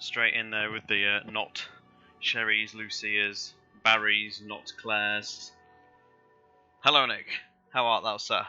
Straight in there with the not Sherry's, Lucia's, Barry's, not Claire's. Hello, Nick. How art thou, sir?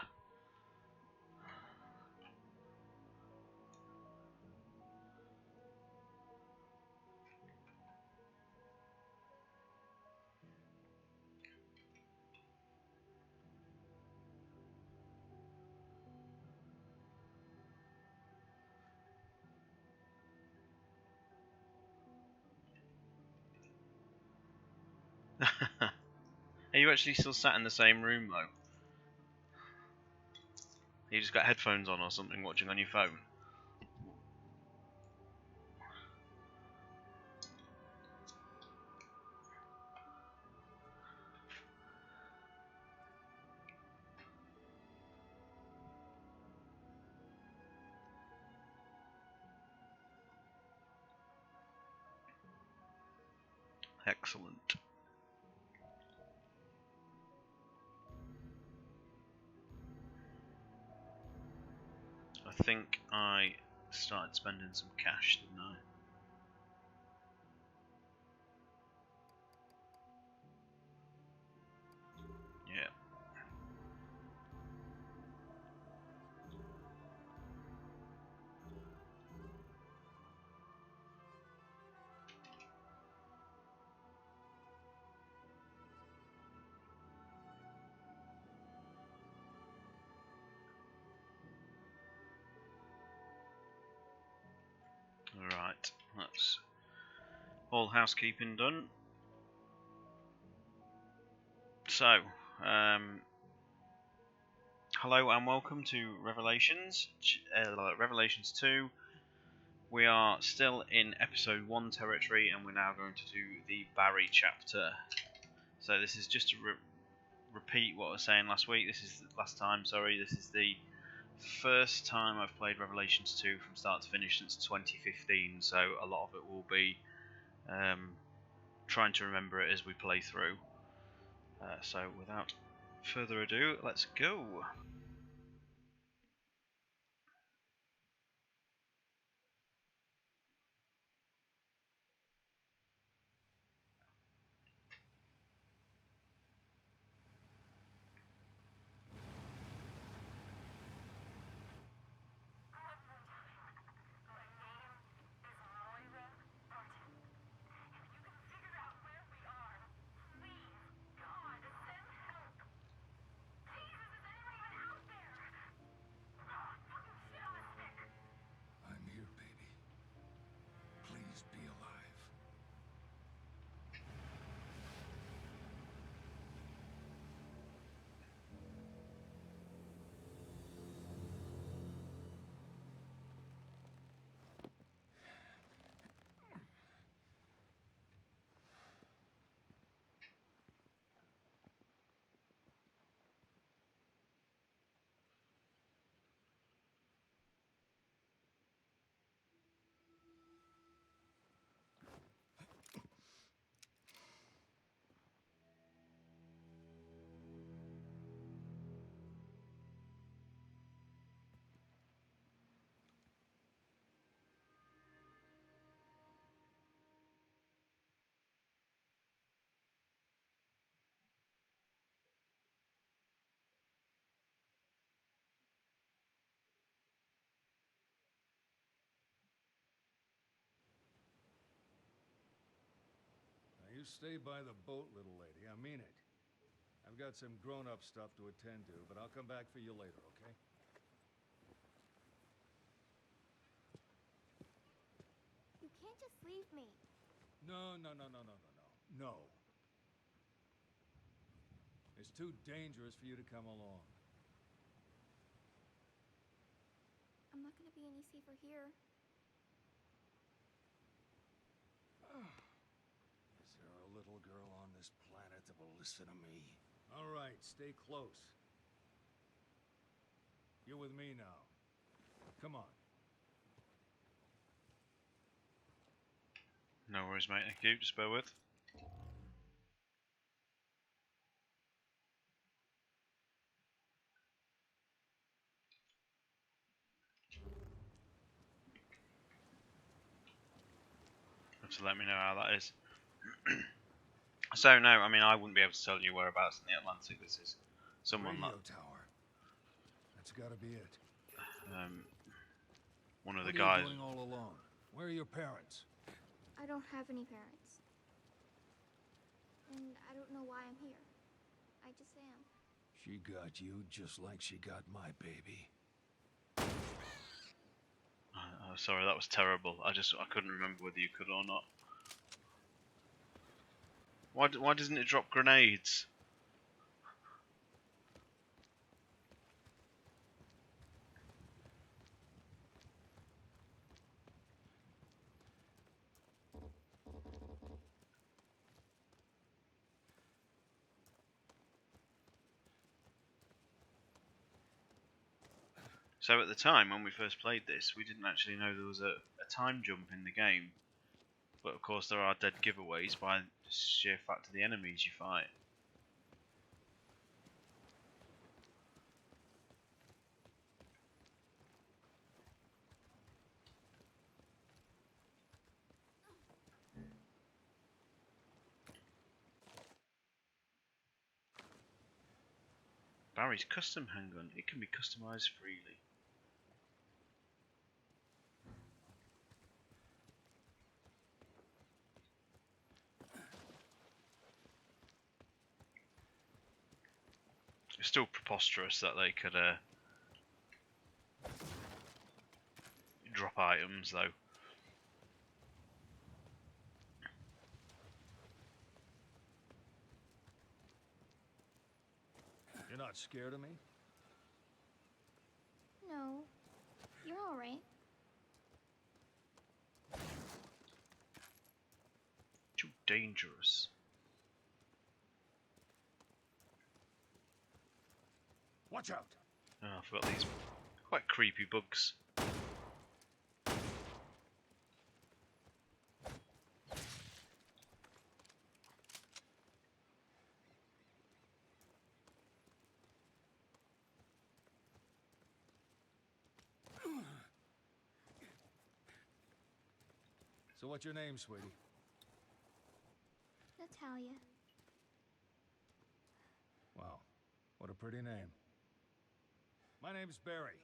Are you actually still sat in the same room, though? You just got headphones on or something, watching on your phone? Excellent. I think I started spending some cash, didn't I? Yeah. Alright, that's all housekeeping done. So, hello and welcome to Revelations 2. We are still in episode 1 territory, and we're now going to do the Barry chapter. So this is just to repeat what I was saying last week. This is the last time, sorry. This is the first time I've played Revelations 2 from start to finish since 2015, so a lot of it will be trying to remember it as we play through. So without further ado, let's go. You stay by the boat, little lady. I mean it. I've got some grown-up stuff to attend to, but I'll come back for you later, okay? You can't just leave me. No. No. It's too dangerous for you to come along. I'm not gonna be any safer here. Is there a little girl on this planet that will listen to me? All right, stay close. You're with me now. Come on. No worries, mate. Thank you. Just bear with. to let me know how that is. So no, I mean I wouldn't be able to tell you whereabouts in the Atlantic this is. Someone Radio that tower. That's gotta be it. one of What the are guys. you doing all alone? Where are your parents? I don't have any parents. And I don't know why I'm here. I just am. She got you just like she got my baby. Oh, sorry, that was terrible. I couldn't remember whether you could or not. Why doesn't it drop grenades? So at the time when we first played this, we didn't actually know there was a time jump in the game. But of course there are dead giveaways by the sheer fact of the enemies you fight. Barry's custom handgun, it can be customized freely. It's still preposterous that they could drop items though. You're not scared of me? No. You're alright. Too dangerous. Watch out! Oh, I forgot these quite creepy bugs. So what's your name, sweetie? Natalia. Wow, what a pretty name. My name's Barry.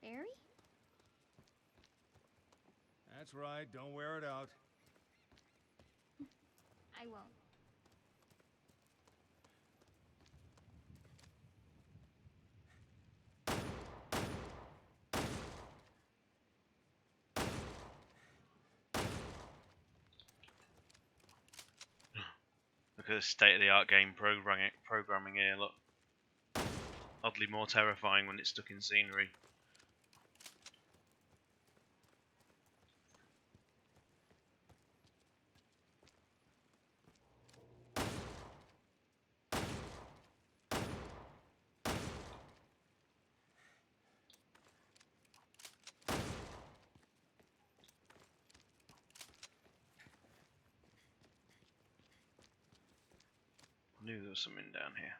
Barry? That's right, don't wear it out. I won't. Look at the state-of-the-art game programming here, look. Oddly more terrifying when it's stuck in scenery. I knew there was something down here.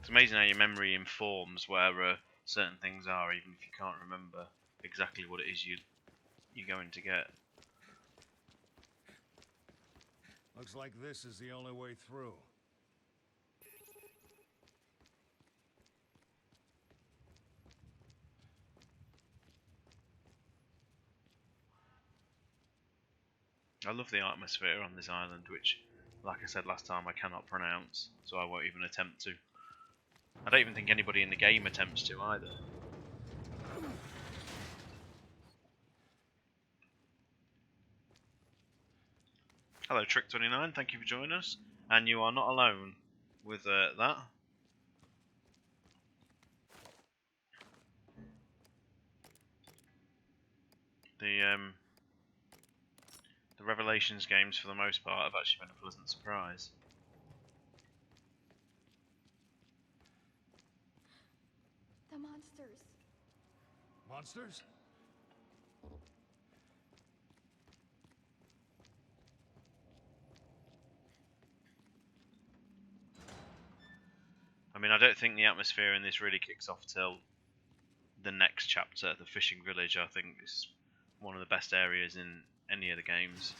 It's amazing how your memory informs where certain things are, even if you can't remember exactly what it is you're going to get. Looks like this is the only way through. I love the atmosphere on this island, which, like I said last time, I cannot pronounce, so I won't even attempt to. I don't even think anybody in the game attempts to either. Hello Trick29, thank you for joining us. And you are not alone with that. The Revelations games, for the most part, have actually been a pleasant surprise. The monsters. Monsters? I mean, I don't think the atmosphere in this really kicks off till the next chapter, the fishing village. I think this one of the best areas in any of the games.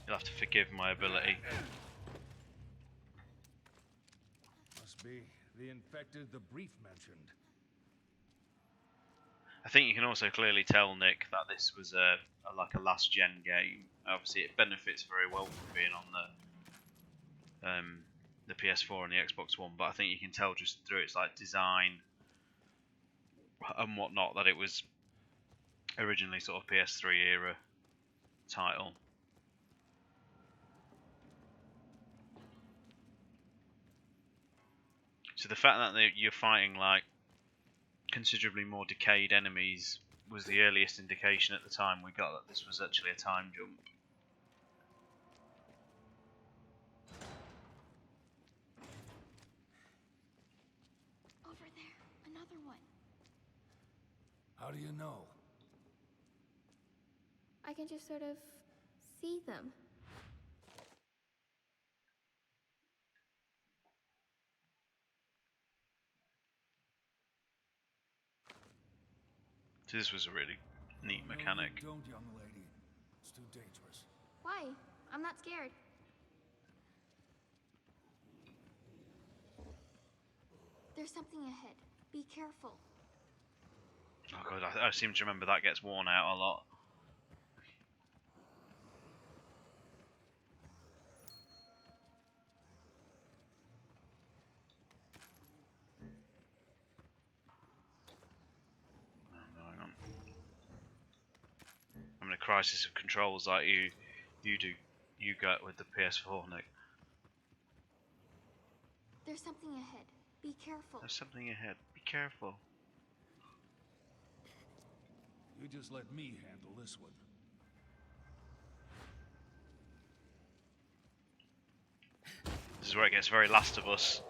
You'll have to forgive my ability. Must be the infected the brief mentioned. I think you can also clearly tell, Nick, that this was like a last gen game. Obviously, it benefits very well from being on the PS4 and the Xbox One, but I think you can tell just through its like design and whatnot that it was originally sort of PS3 era title. So the fact that you're fighting like considerably more decayed enemies was the earliest indication at the time we got that this was actually a time jump. Over there, another one. How do you know? I can just sort of see them. So this was a really neat mechanic. No, you don't, young lady. It's too dangerous. Why? I'm not scared. There's something ahead. Be careful. Oh god, I seem to remember that gets worn out a lot. I'm in a crisis of controls like you got with the PS4, Nick. There's something ahead. Be careful. There's something ahead. Be careful. You just let me handle this one. This is where it gets very Last of Us.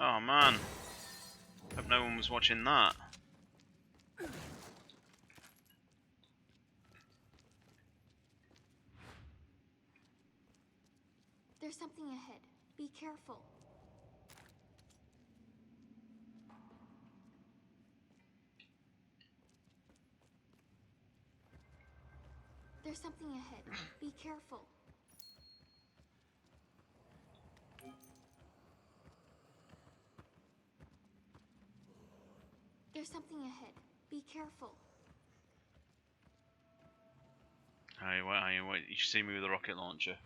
Oh man, hope no one was watching that. There's something ahead. Be careful. There's something ahead. Be careful. There's something ahead. Be careful. Hey, wait, you should see me with a rocket launcher.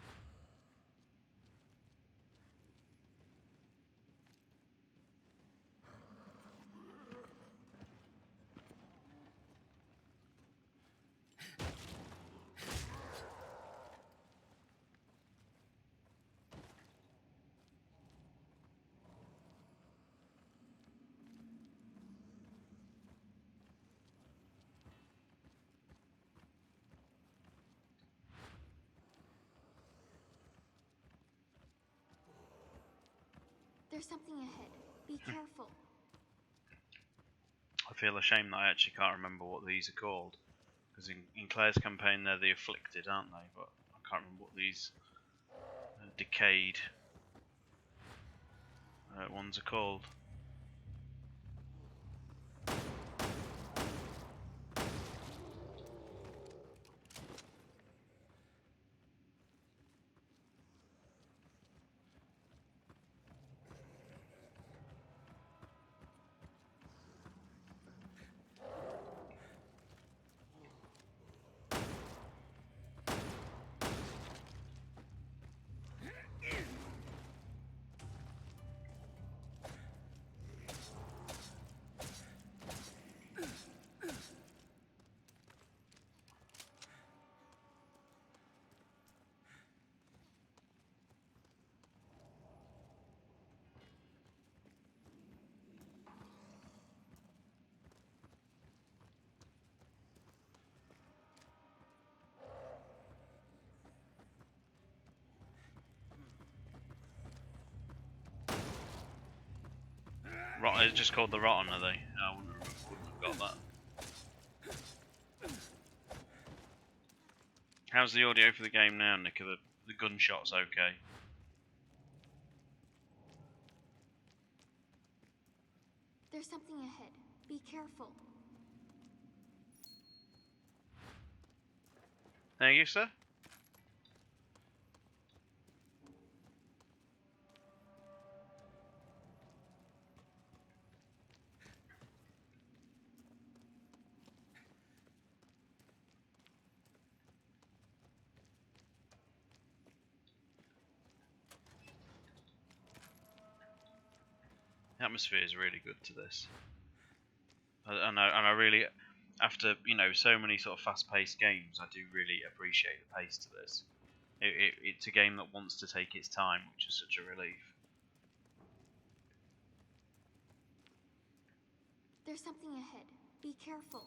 There's something ahead. Be careful. I feel ashamed that I actually can't remember what these are called. Because in Claire's campaign they're the Afflicted, aren't they? But I can't remember what these decayed ones are called. It's just called the Rotten, are they? No, I wouldn't have got that. How's the audio for the game now, Nick? Are the gunshots okay? There's something ahead. Be careful. Thank you, sir. The atmosphere is really good to this. And I really, after so many sort of fast-paced games, I do really appreciate the pace to this. It's a game that wants to take its time, which is such a relief. There's something ahead. Be careful.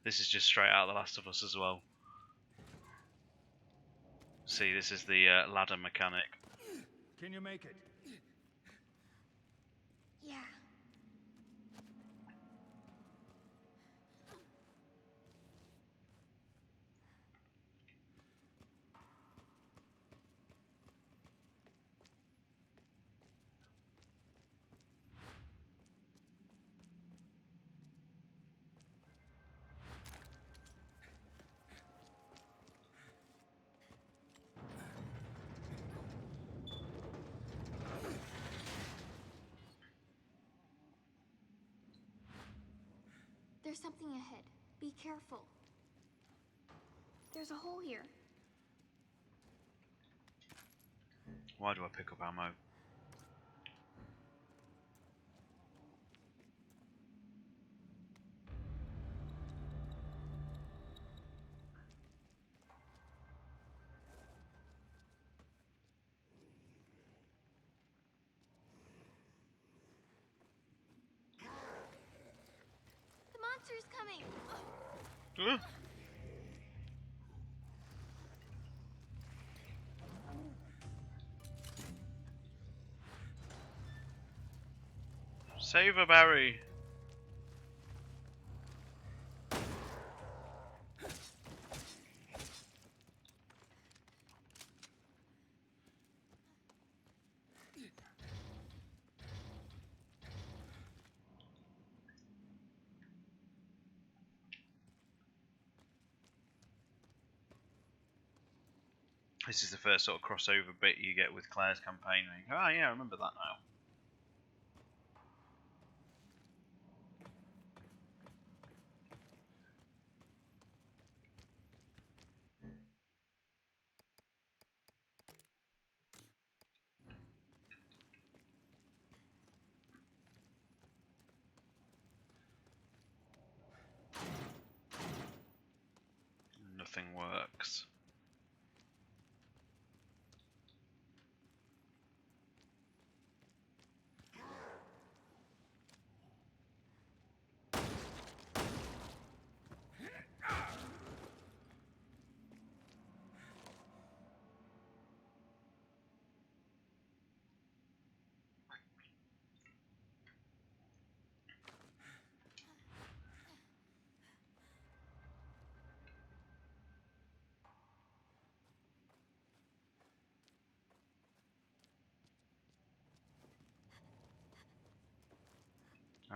This is just straight out of The Last of Us as well. See, this is the ladder mechanic. Can you make it? Yeah. There's something ahead. Be careful. There's a hole here. Why do I pick up ammo? The monster's coming. Save her, Barry! This is the first sort of crossover bit you get with Claire's campaign. Oh yeah, I remember that now. Nothing works.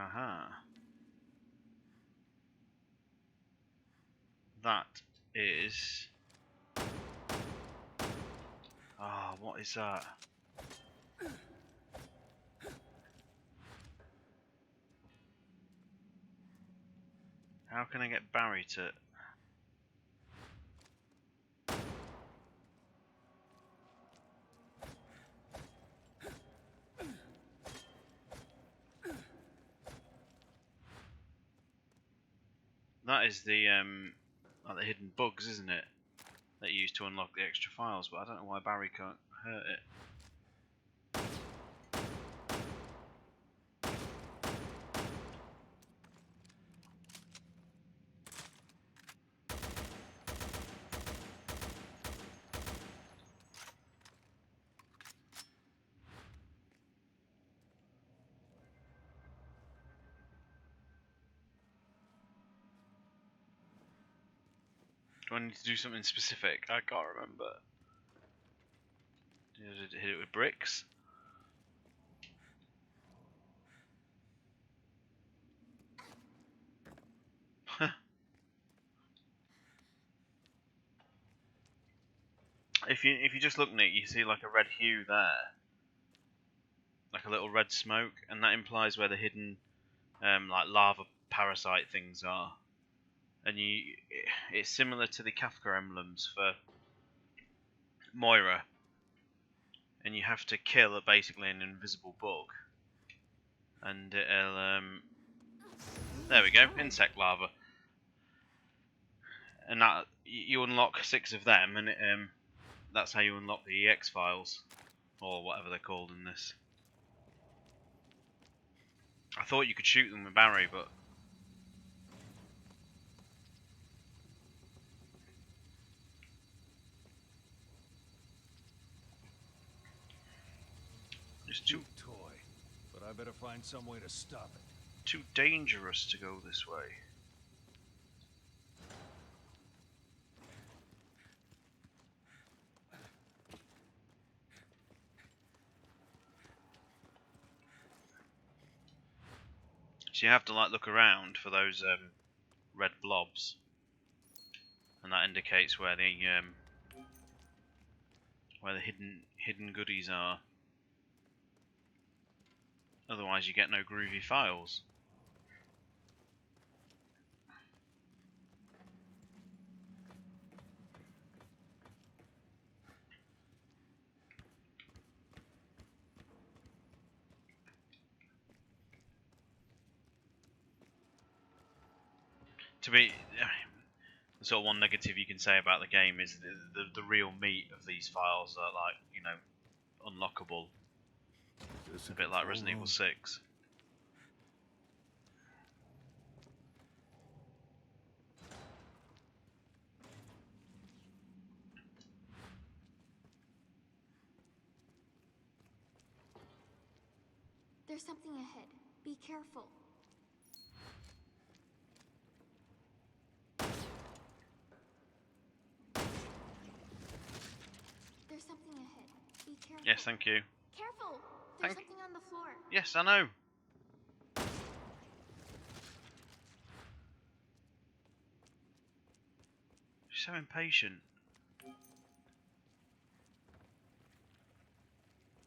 Aha. That is... Ah, what is that? How can I get Barry to... That is the like the hidden bugs, isn't it? That you use to unlock the extra files, but I don't know why Barry can't hurt it. Do I need to do something specific? I can't remember. Did I hit it with bricks? If you just look, Nick, you see like a red hue there, like a little red smoke, and that implies where the hidden like lava parasite things are. And it's similar to the Kafka emblems for Moira, and you have to kill basically an invisible bug, and it'll there we go, insect larva, and that you unlock 6 of them, and that's how you unlock the EX files, or whatever they're called in this. I thought you could shoot them with Barry, but it's too toy, but I better find some way to stop it. Too dangerous to go this way. So you have to like look around for those red blobs, and that indicates where the hidden goodies are. Otherwise, you get no groovy files. To be, the sort of one negative you can say about the game is the real meat of these files are like, you know, unlockable. It's a bit like Resident Evil 6. There's something ahead. Be careful. There's something ahead. Be careful. Yes, thank you. Careful! There's something on the floor. Yes, I know. She's so impatient.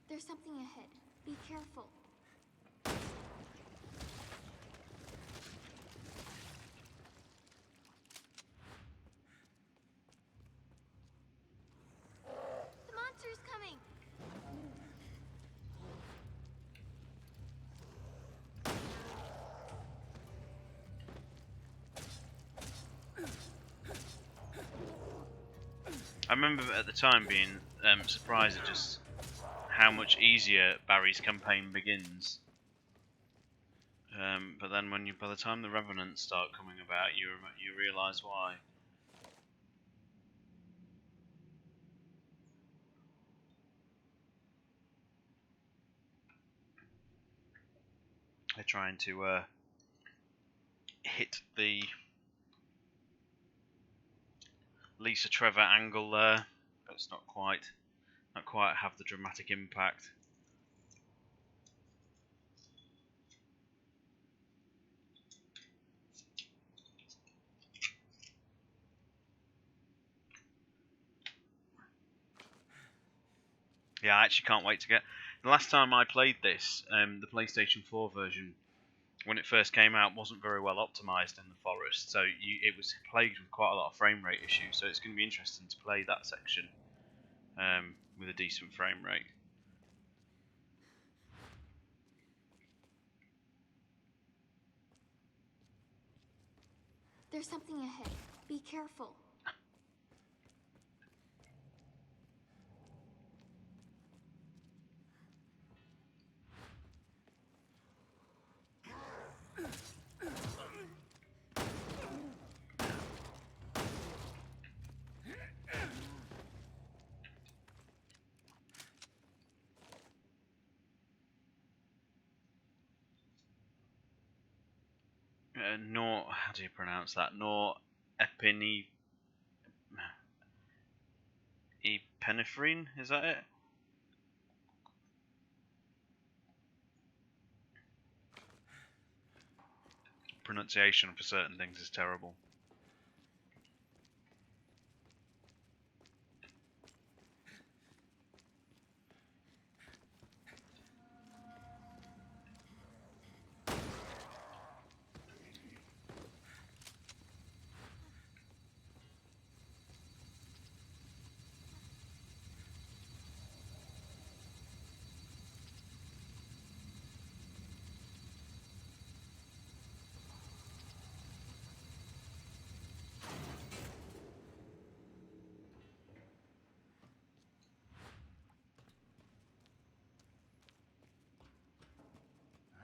There's something ahead. Be careful. The monster's coming! I remember at the time being surprised at just how much easier Barry's campaign begins. But then by the time the Revenants start coming about, you realise why. They're trying to hit the Lisa Trevor angle there, but it's not quite have the dramatic impact. Yeah, I actually can't wait to get. The last time I played this, the PlayStation 4 version, when it first came out, wasn't very well optimized in the forest, so it was plagued with quite a lot of frame rate issues. So it's going to be interesting to play that section with a decent frame rate. There's something ahead. Be careful. How do you pronounce that? Epinephrine, is that it? Pronunciation for certain things is terrible.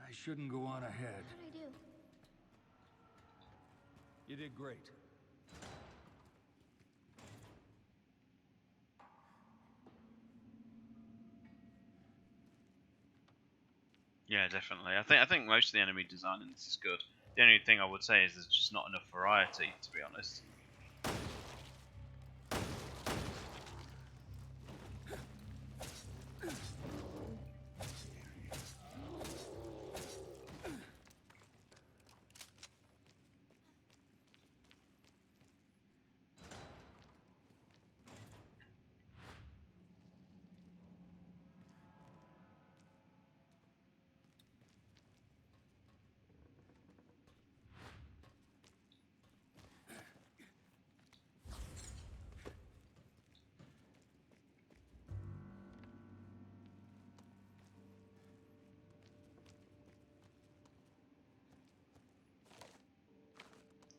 I shouldn't go on ahead. How'd I do? You did great. Yeah, definitely. I think most of the enemy design in this is good. The only thing I would say is there's just not enough variety, to be honest.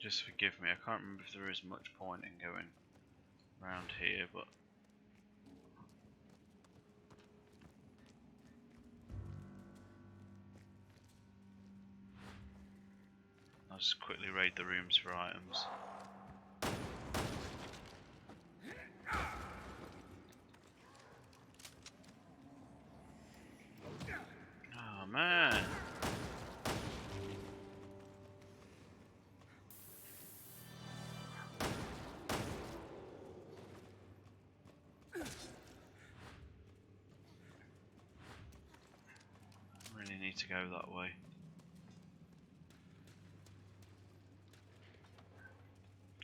Just forgive me, I can't remember if there is much point in going around here, but I'll just quickly raid the rooms for items. Oh man! I really need to go that way.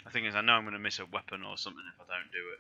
The thing is, I know I'm going to miss a weapon or something if I don't do it.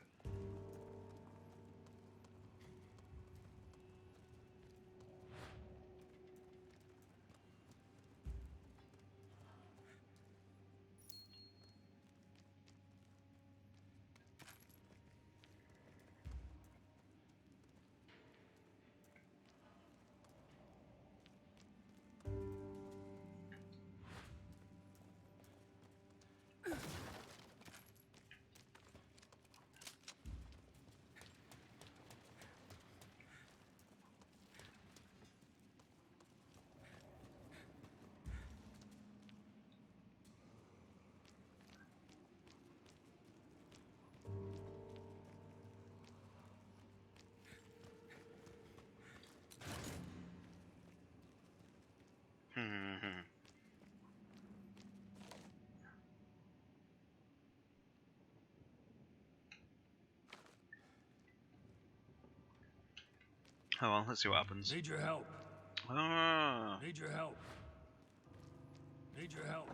Oh well, let's see what happens. Need your help. Ah. Need your help. Need your help.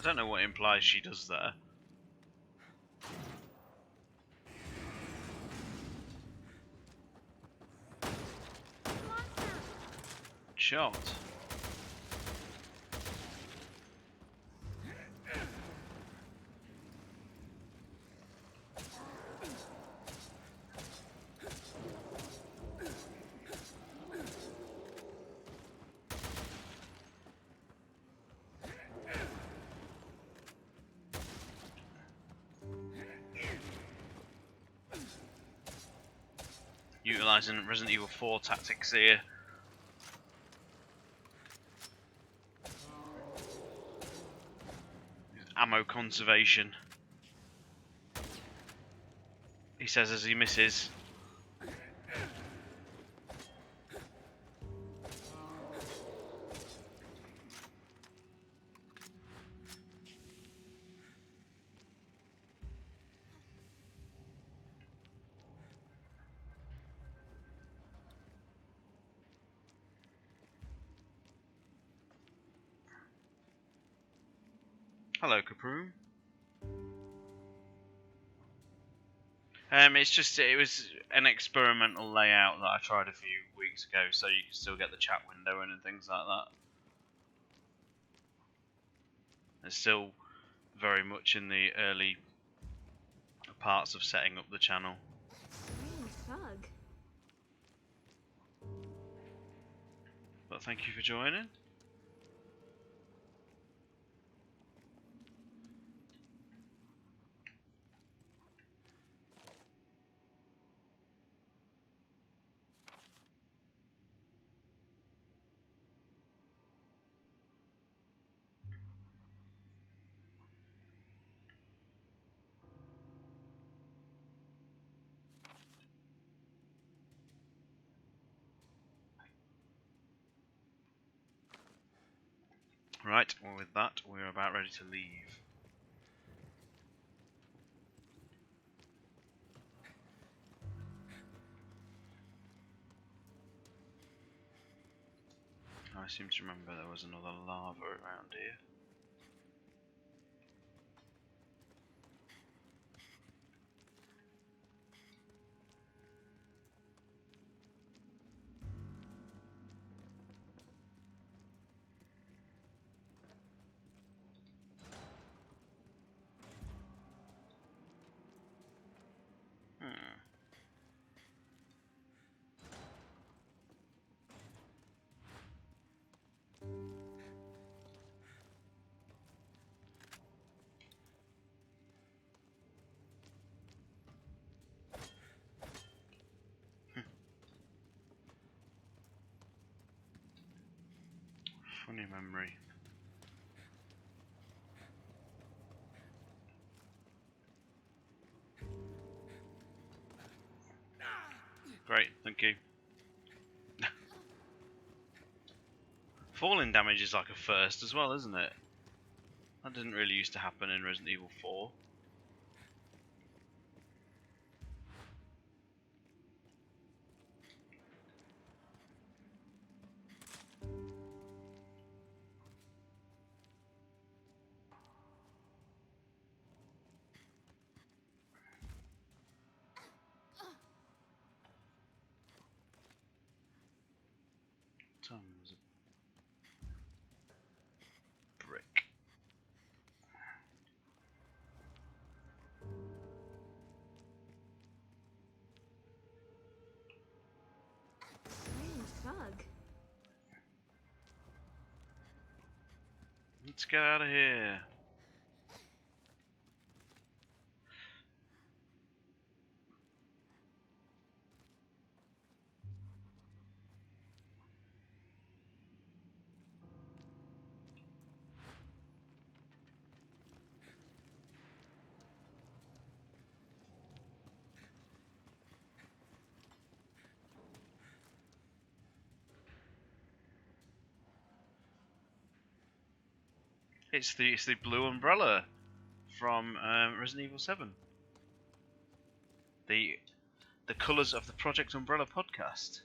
don't know what implies she does there. Shot. Utilising Resident Evil 4 tactics here. Ammo conservation. He says as he misses. Hello, Kaproom. It was an experimental layout that I tried a few weeks ago, so you can still get the chat window in and things like that. It's still very much in the early parts of setting up the channel. Thug. But thank you for joining. Right, well with that, we're about ready to leave. I seem to remember there was another lava around here. Funny memory. Great, thank you. Falling damage is like a first as well, isn't it? That didn't really used to happen in Resident Evil 4. Tons of brick. Thug. Let's get out of here. It's the blue umbrella from Resident Evil 7. The colours of the Project Umbrella podcast.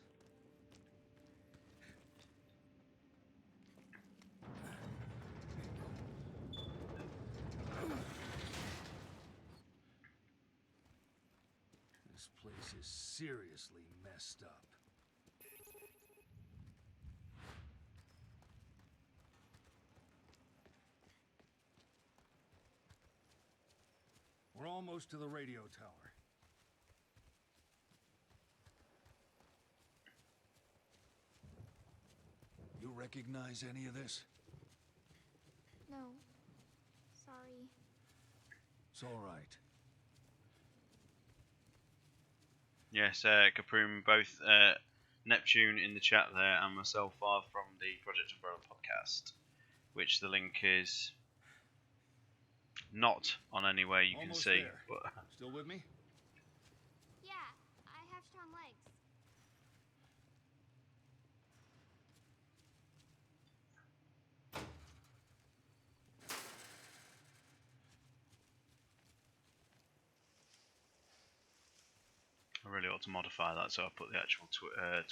seriously messed up. We're almost to the radio tower. You recognize any of this? No. Sorry. It's all right. Yes, Kaproom, both Neptune in the chat there and myself are from the Project Umbrella podcast, which the link is not on anywhere you can Almost see. there. But Still with me? Yeah, I have strong legs. I really ought to modify that, so I put the actual Twitter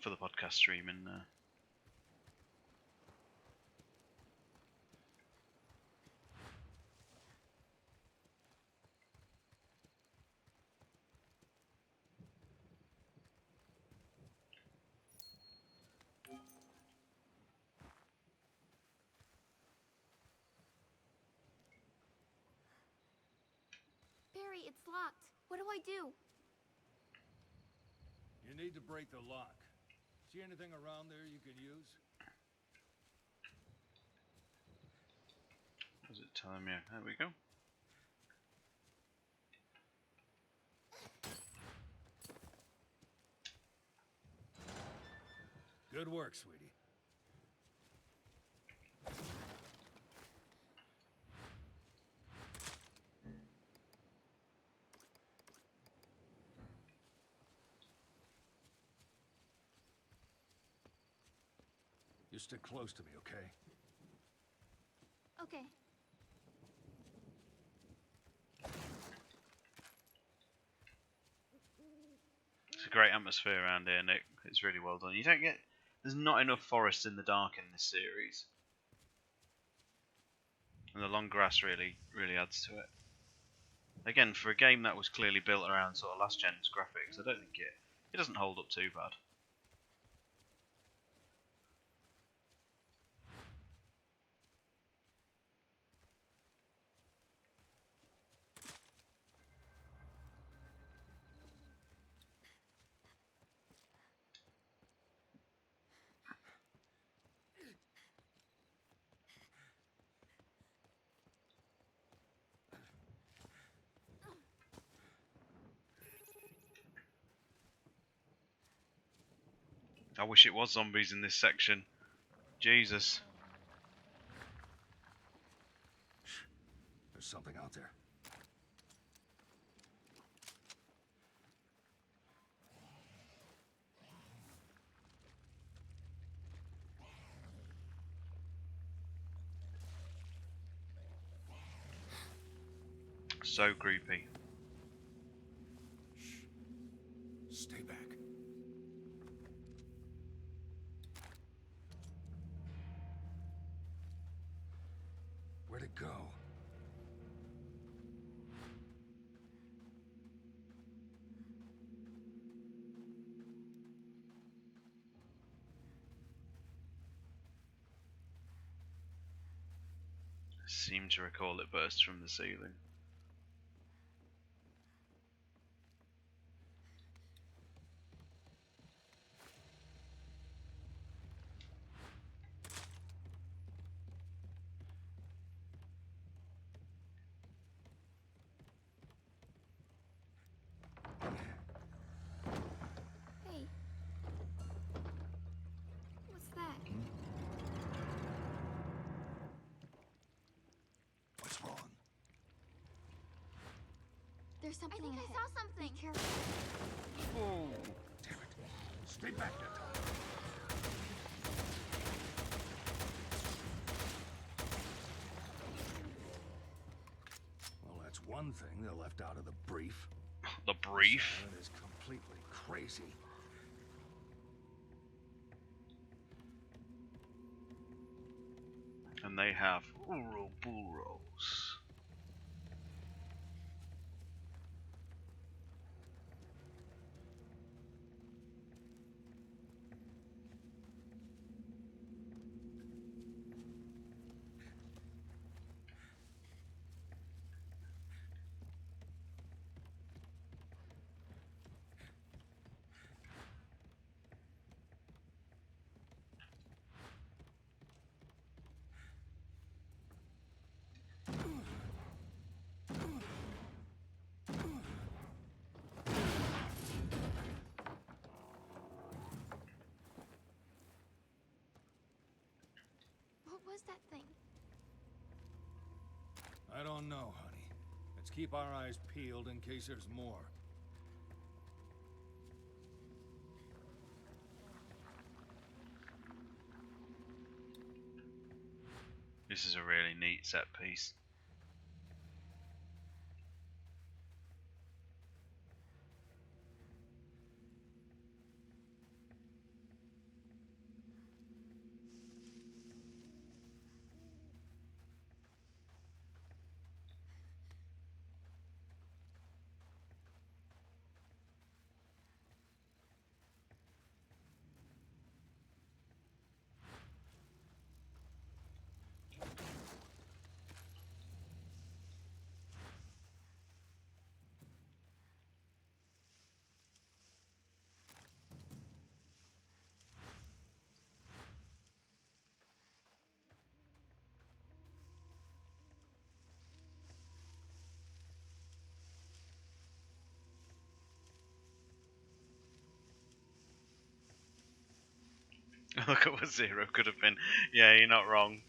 for the podcast stream in there. Barry, it's locked. What do I do? You need to break the lock. See anything around there you can use? What is it telling me? There we go. Good work, sweetie. You stick close to me, okay? Okay. It's a great atmosphere around here, Nick. It's really well done. You don't get... There's not enough forest in the dark in this series. And the long grass really adds to it. Again, for a game that was clearly built around sort of last gen's graphics, I don't think it doesn't hold up too bad. I wish it was zombies in this section. Jesus. There's something out there. So creepy. Stay back. Where'd it go? I seem to recall it burst from the ceiling. Hey. What's that? What's wrong? There's something I think ahead. I saw something. Be careful. Oh. Damn it. Stay back, Netta. Well, that's one thing they left out of the brief. The brief. That is completely crazy. And they have Ouroboros. I don't know, honey. Let's keep our eyes peeled in case there's more. This is a really neat set piece. Look at what Zero could have been. Yeah, you're not wrong.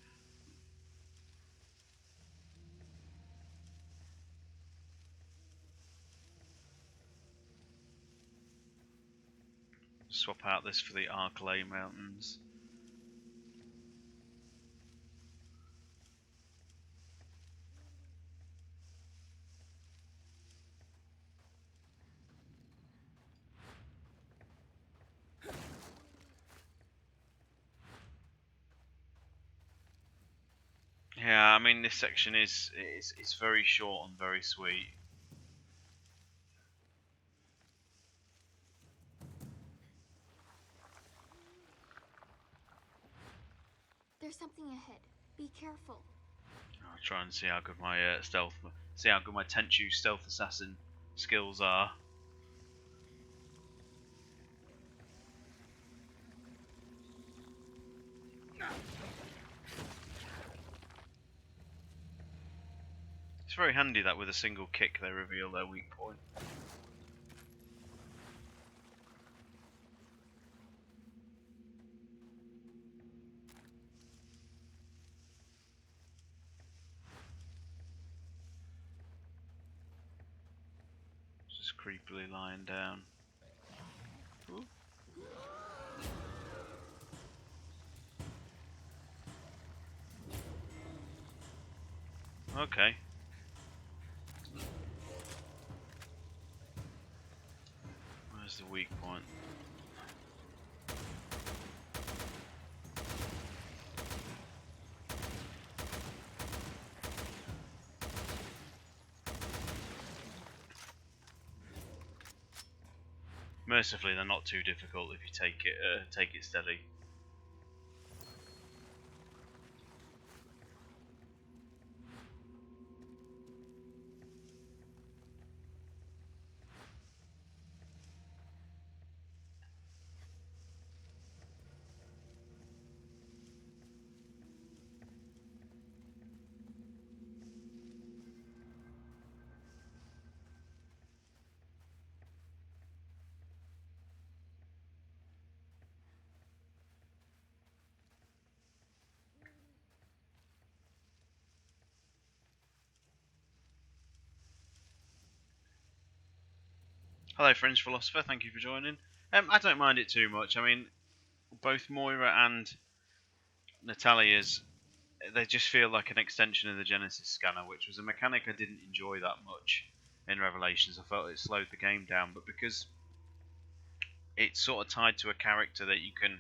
Swap out this for the Arklay Mountains. Yeah, I mean this section is very short and very sweet. There's something ahead. Be careful. I'll try and see how good my see how good my Tenchu stealth assassin skills are. It's very handy that with a single kick they reveal their weak point. Just creepily lying down. Ooh. Okay. Where's the weak point? Mercifully, they're not too difficult if you take it steady. Hello, Fringe Philosopher. Thank you for joining. I don't mind it too much. I mean, both Moira and Natalia's, they just feel like an extension of the Genesis scanner, which was a mechanic I didn't enjoy that much in Revelations. I felt it slowed the game down, but because it's sort of tied to a character that you can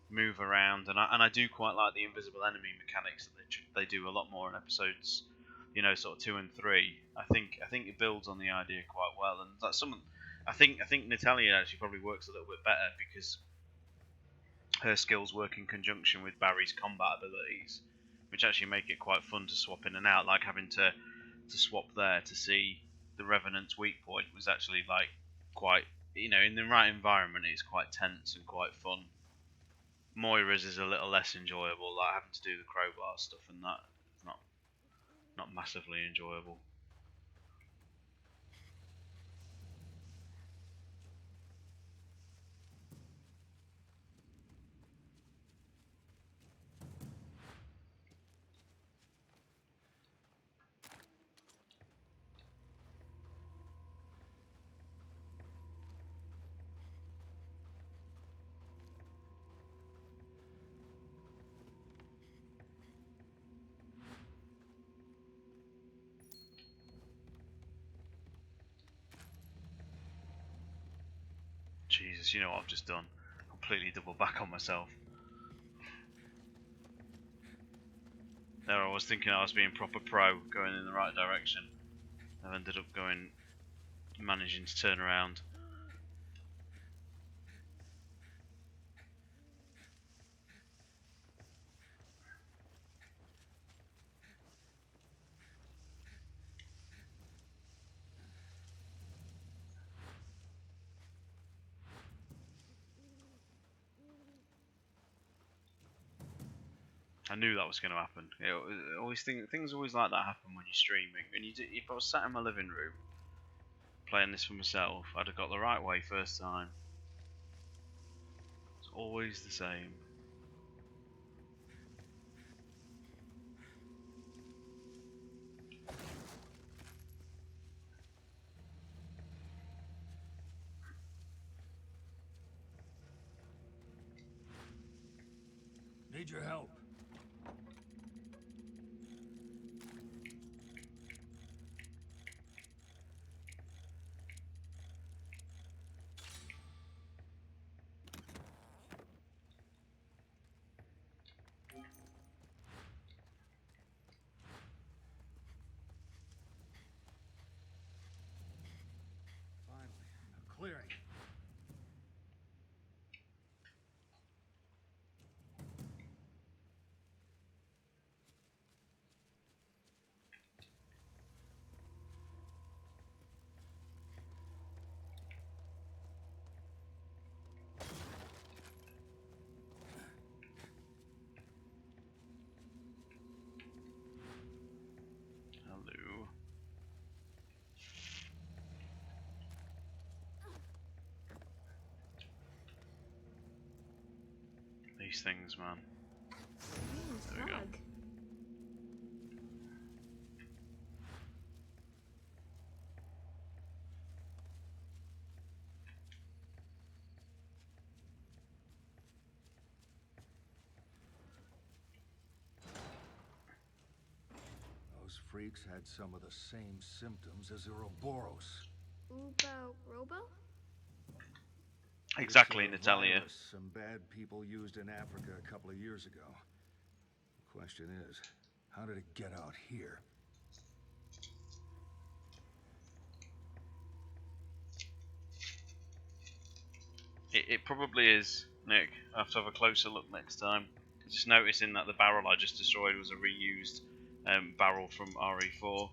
move around, and I do quite like the invisible enemy mechanics that they do a lot more in episodes, sort of 2 and 3. I think it builds on the idea quite well, and that's something. I think Natalia actually probably works a little bit better because her skills work in conjunction with Barry's combat abilities, which actually make it quite fun to swap in and out. Like having to swap there to see the Revenant's weak point was actually like quite, in the right environment, it's quite tense and quite fun. Moira's is a little less enjoyable, like having to do the crowbar stuff and that. It's not massively enjoyable. Jesus, you know what I've just done? Completely double back on myself. There I was thinking I was being proper pro, going in the right direction. I've ended up managing to turn around. I knew that was going to happen. Things always like that happen when you're streaming. If I was sat in my living room playing this for myself, I'd have got the right way first time. It's always the same. Need your help. Finally, a clearing. Hello. These things, man. There we go. Slug. Those freaks had some of the same symptoms as Ouroboros. Ubo Robo? Exactly, It's a Natalia. virus some bad people used in Africa a couple of years ago. The question is, how did it get out here? It probably is, Nick. I have to have a closer look next time. Just noticing that the barrel I just destroyed was a reused barrel from RE4.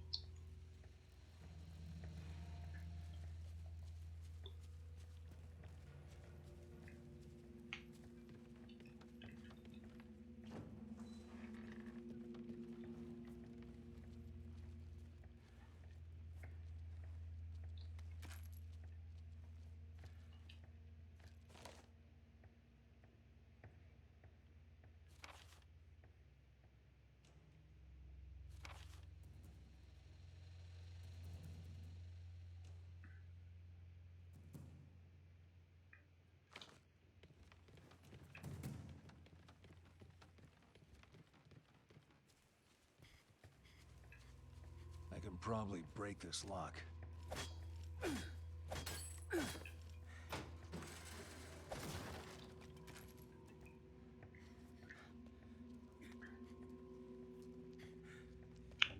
I can probably break this lock.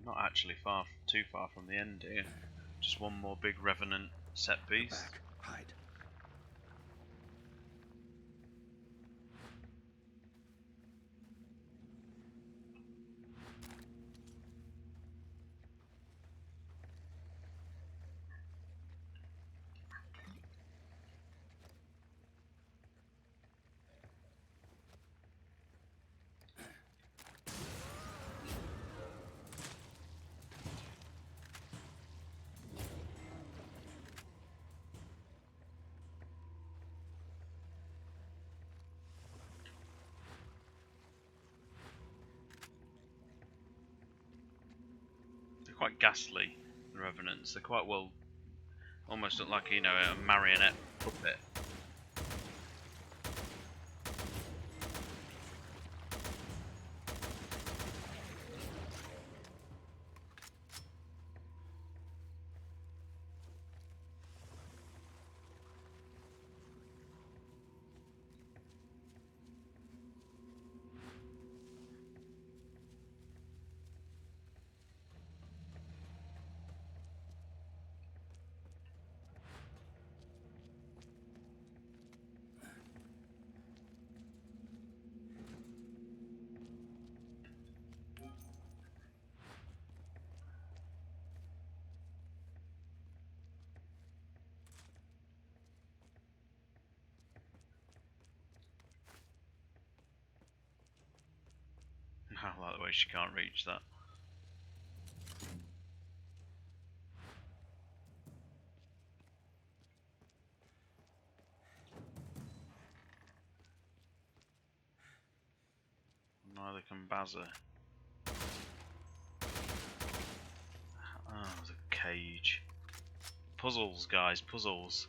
Not actually too far from the end here. Just one more big Revenant set piece. Back. Hide. They're quite ghastly, the Revenants. They're quite well, almost look like, you know, a marionette puppet. I like the way she can't reach that. Neither can Bazza. Oh, there's a cage. Puzzles, guys, puzzles.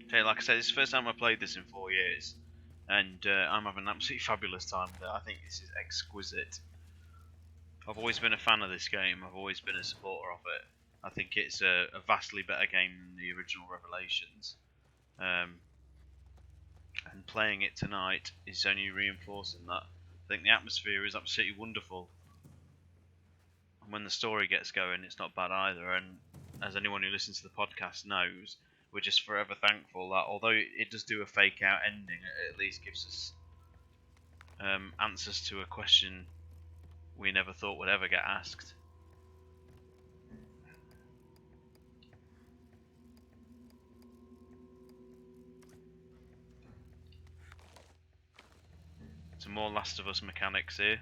Okay, like I said, it's the first time I played this in 4 years, and I'm having an absolutely fabulous time with it. I think this is exquisite. I've always been a fan of this game. I've always been a supporter of it. I think it's a vastly better game than the original Revelations. And playing it tonight is only reinforcing that. I think the atmosphere is absolutely wonderful. And when the story gets going, it's not bad either. And as anyone who listens to the podcast knows, we're just forever thankful that although it does do a fake out ending, it at least gives us answers to a question we never thought would ever get asked. Some more Last of Us mechanics here.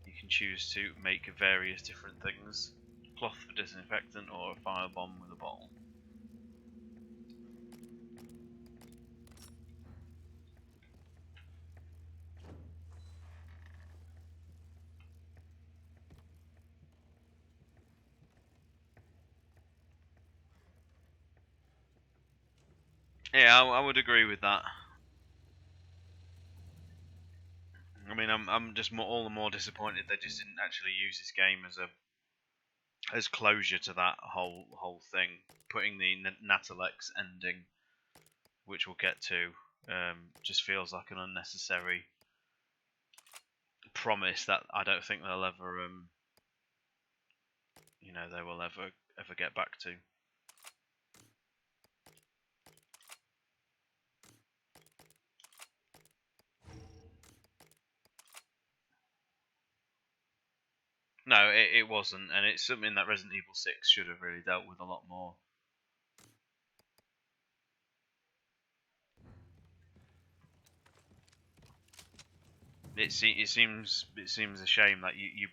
You can choose to make various different things. Cloth for disinfectant or a firebomb with a bottle. Yeah, I would agree with that. I mean, I'm just all the more disappointed they just didn't actually use this game as closure to that whole thing. Putting the Natalex ending, which we'll get to, just feels like an unnecessary promise that I don't think they'll ever, they will ever get back to. No, it wasn't, and it's something that Resident Evil 6 should have really dealt with a lot more. It seems a shame that you.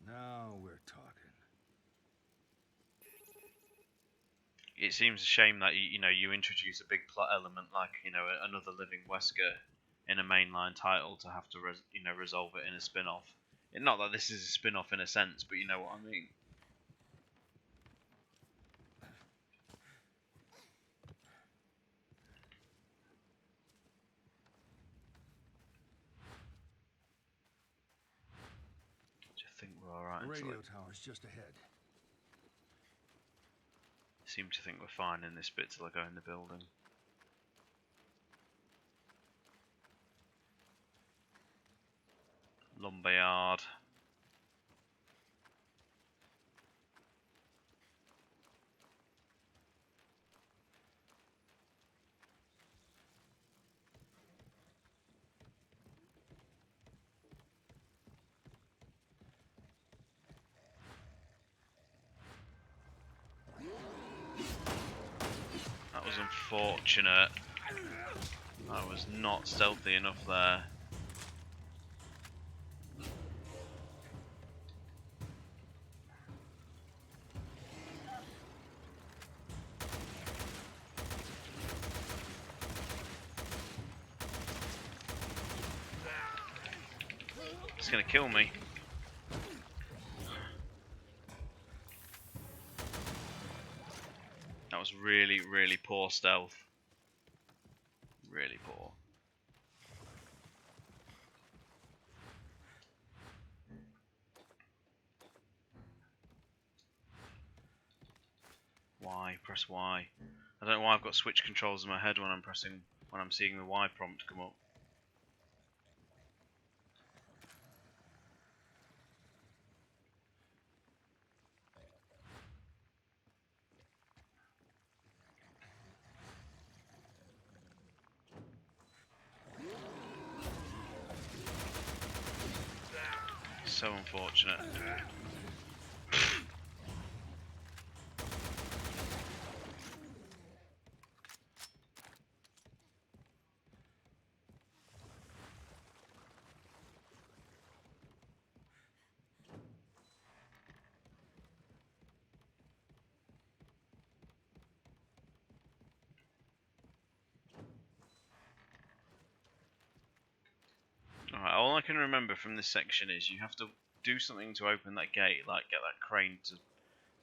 Now we're talking. It seems a shame that you introduce a big plot element like another living Wesker in a mainline title to have to resolve it in a spin-off. Not that this is a spin-off in a sense, but you know what I mean. I think we're all right. The radio tower's just ahead. Seem to think we're fine in this bit till I go in the building. Lumberyard. That was unfortunate. I was not stealthy enough there. It's gonna kill me. That was really, really poor stealth. Really poor. Y, press Y. I don't know why I've got switch controls in my head when I'm seeing the Y prompt come up. So unfortunate. Alright, all I can remember from this section is you have to do something to open that gate, like get that crane to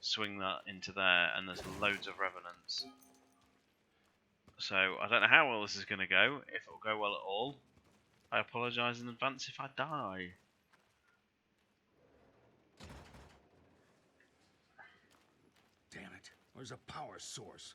swing that into there, and there's loads of revenants. So I don't know how well this is going to go, if it'll go well at all. I apologise in advance if I die. Damn it. Where's a power source?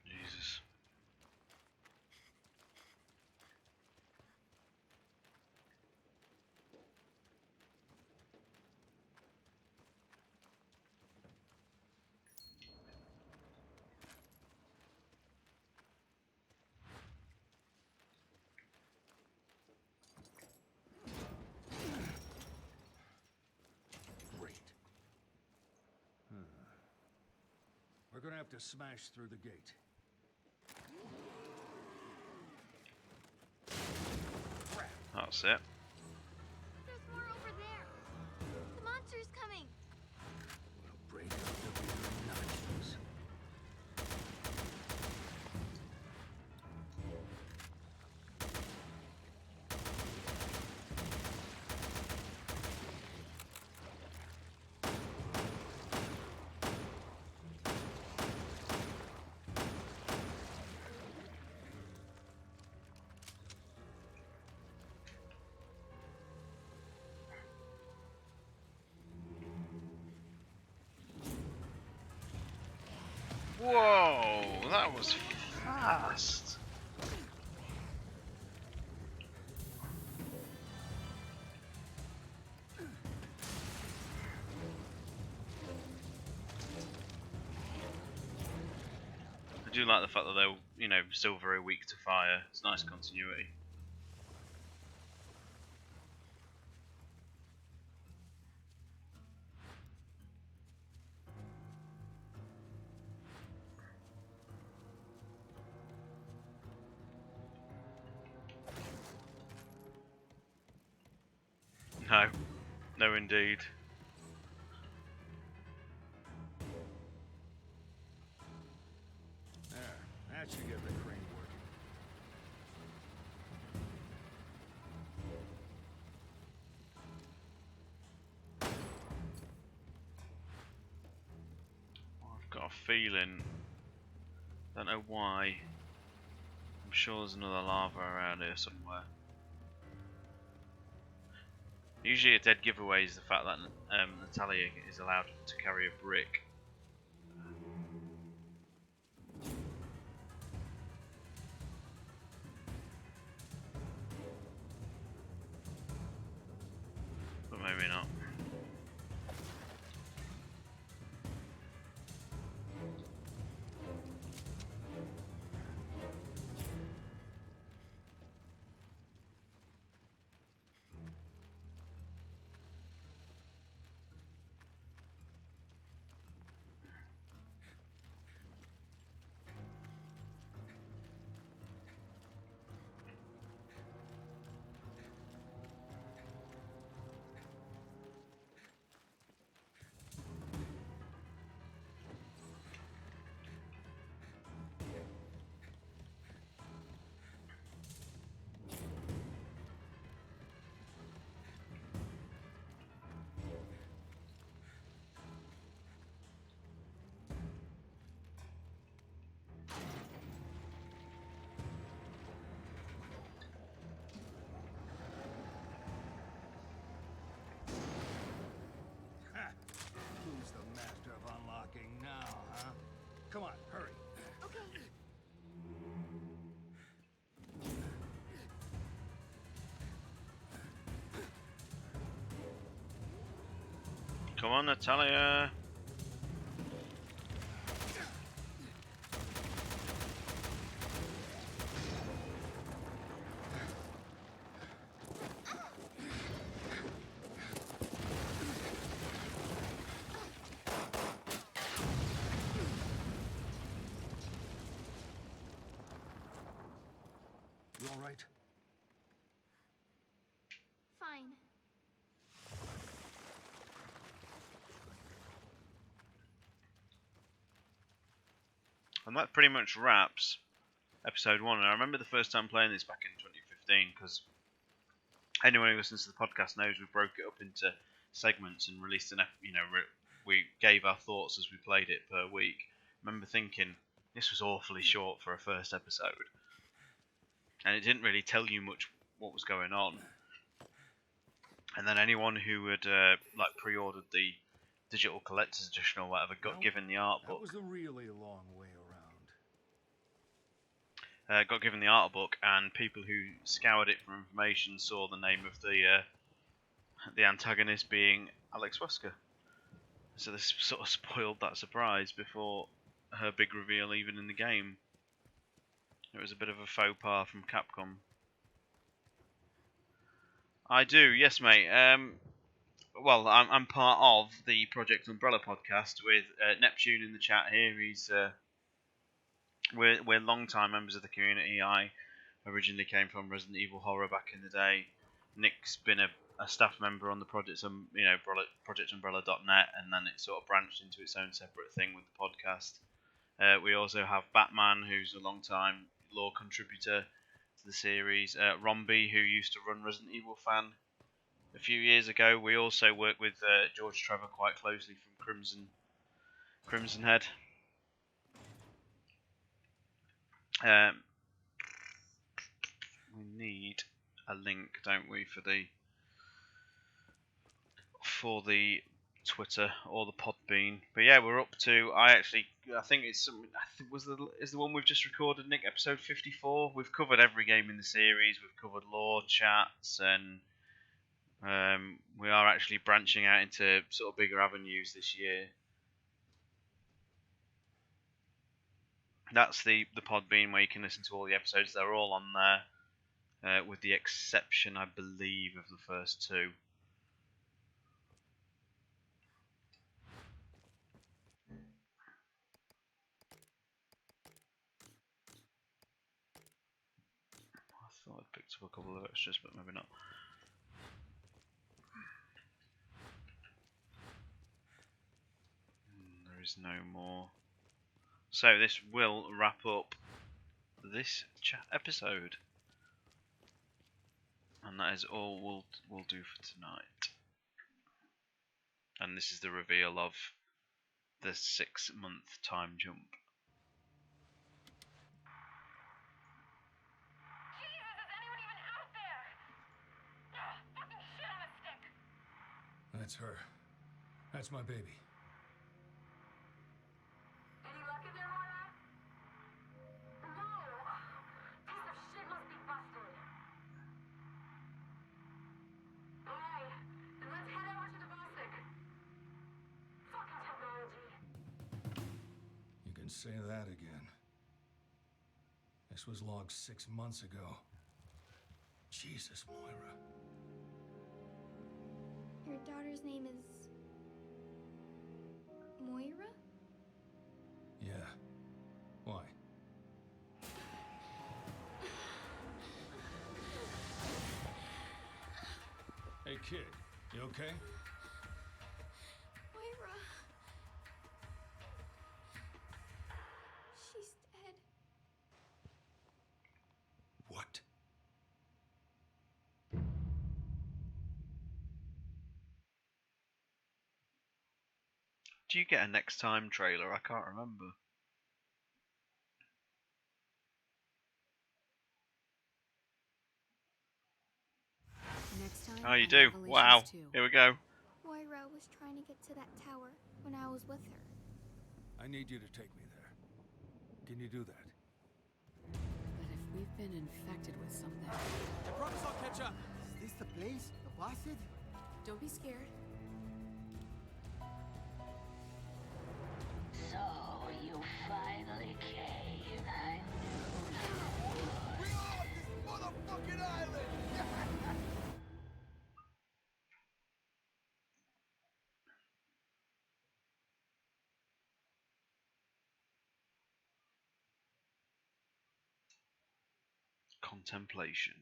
Jesus. Great. We're gonna have to smash through the gate. That's it. There's more over there. The monster's coming. We'll break out the bigger notches. Whoa, that was fast. I do like the fact that they're, you know, still very weak to fire. It's nice continuity. No, no indeed. There, that should get the crane working. I've got a feeling, don't know why, I'm sure there's another lava around here somewhere. Usually a dead giveaway is the fact that Natalia is allowed to carry a brick. But maybe not. Come on, hurry. Okay. Come on, Natalia. You all right? Fine. And that pretty much wraps episode 1. And I remember the first time playing this back in 2015, because anyone who listens to the podcast knows we broke it up into segments and released we gave our thoughts as we played it per week. I remember thinking this was awfully short for a first episode, and it didn't really tell you much what was going on. And then anyone who had pre-ordered the digital collector's edition or whatever got given the art book. That was a really long way around. Got given the art book, and people who scoured it for information saw the name of the antagonist being Alex Wesker. So this sort of spoiled that surprise before her big reveal, even in the game. It was a bit of a faux pas from Capcom. I do, yes, mate. Well, I'm part of the Project Umbrella podcast with Neptune in the chat here. We're long-time members of the community. I originally came from Resident Evil Horror back in the day. Nick's been a staff member on the project, projectumbrella.net, and then it sort of branched into its own separate thing with the podcast. We also have Batman, who's a long-time lore contributor to the series. Romby, who used to run Resident Evil Fan a few years ago. We also work with George Trevor quite closely from Crimson Head. We need a link, don't we, for the Twitter or the Podbean? But yeah, we're up to. I think it's some. Is the one we've just recorded, Nick? Episode 54. We've covered every game in the series. We've covered lore chats, and we are actually branching out into sort of bigger avenues this year. That's the Podbean, where you can listen to all the episodes. They're all on there, with the exception, I believe, of the first 2. I thought I picked up a couple of extras, but maybe not. There is no more. So this will wrap up this episode, and that is all we'll do for tonight. And this is the reveal of the 6-month time jump. Jesus, is anyone even out there? Fucking shit on a stick. That's her. That's my baby. Any luck in there, Moira? No. Piece of shit must be busted. Alright, then let's head over to the Bostic. Fucking technology. You can say that again. This was logged 6 months ago. Jesus, Moira. Your daughter's name is... Moira? Yeah. Why? Hey, kid. You okay? Moira. She's dead. What? Do you get a next time trailer? I can't remember. Next time Oh, you on do? Revelations Wow. 2. Here we go. Moira was trying to get to that tower when I was with her. I need you to take me there. can you do that? But if we've been infected with something, I promise I'll catch up. Is this the place? The Basset? don't be scared. So you finally came. I knew you would. We are on this motherfucking island! Contemplation.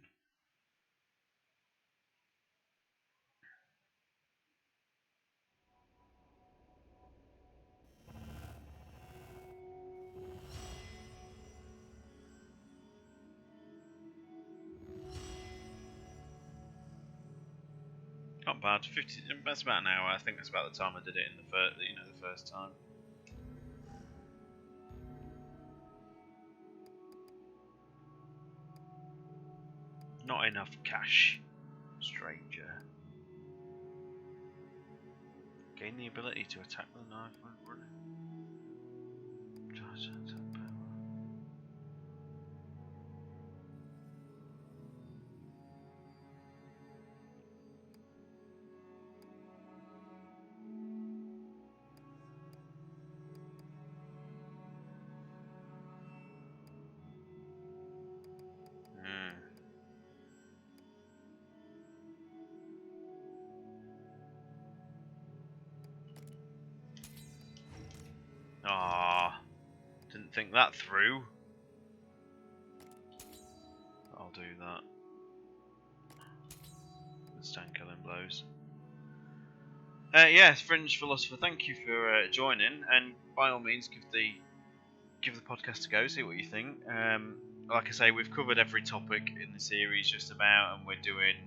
Not bad. 50. That's about an hour. I think that's about the time I did it in the first time. Not enough cash, stranger. Gain the ability to attack with a knife when running. Charge attack power. Ah, didn't think that through. I'll do that. Stand killing blows. Yes, Fringe Philosopher, thank you for joining, and by all means, give the podcast a go, see what you think. Like I say, we've covered every topic in the series just about, and we're doing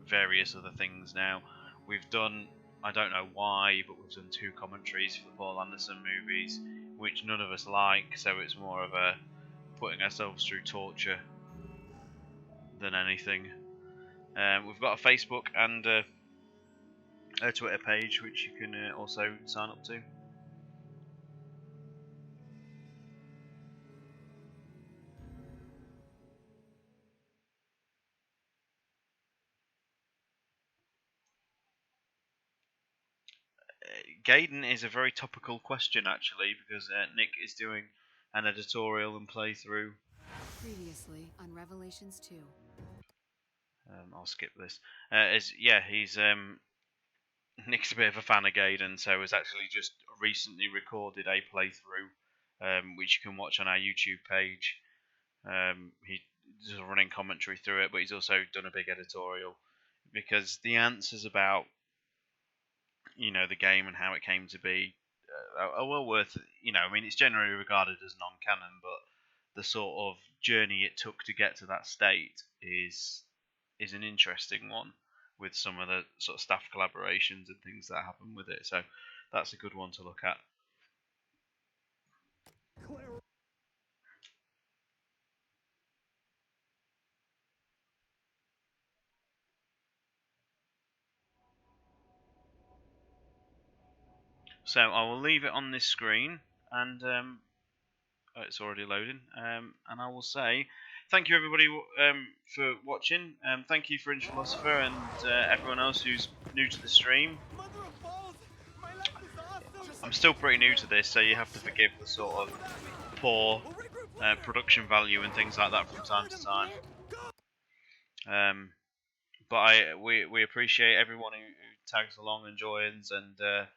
various other things now. We've done, I don't know why, but we've done 2 commentaries for the Paul Anderson movies, which none of us like, so it's more of a putting ourselves through torture than anything. We've got a Facebook and a Twitter page, which you can also sign up to. Gaiden is a very topical question, actually, because Nick is doing an editorial and playthrough. Previously on Revelations 2. I'll skip this. He's Nick's a bit of a fan of Gaiden, so has actually just recently recorded a playthrough, which you can watch on our YouTube page. He's a running commentary through it, but he's also done a big editorial because the answers about the game and how it came to be are well worth. I mean, it's generally regarded as non-canon, but the sort of journey it took to get to that state is an interesting one, with some of the sort of staff collaborations and things that happen with it. So that's a good one to look at. So I will leave it on this screen, and it's already loading. And I will say thank you everybody for watching. Thank you Fringe Philosopher and everyone else who's new to the stream. Mother of balls! My life is awesome! I'm still pretty new to this, so you have to forgive the sort of poor production value and things like that from time to time. But we appreciate everyone who tags along and joins, and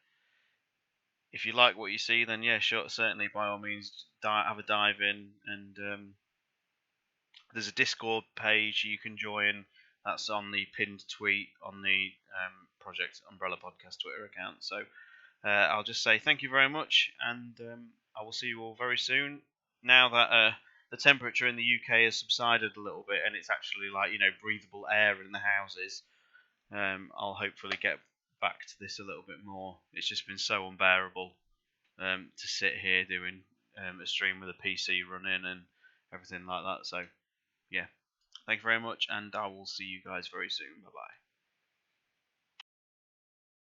if you like what you see, then yeah, sure, certainly by all means have a dive in, and there's a Discord page you can join. That's on the pinned tweet on the Project Umbrella Podcast Twitter account. So I'll just say thank you very much, and I will see you all very soon. Now that the temperature in the UK has subsided a little bit, and it's actually like breathable air in the houses, I'll hopefully get back to this a little bit more. It's just been so unbearable to sit here doing a stream with a PC running and everything like that. So yeah, thank you very much, and I will see you guys very soon. Bye bye.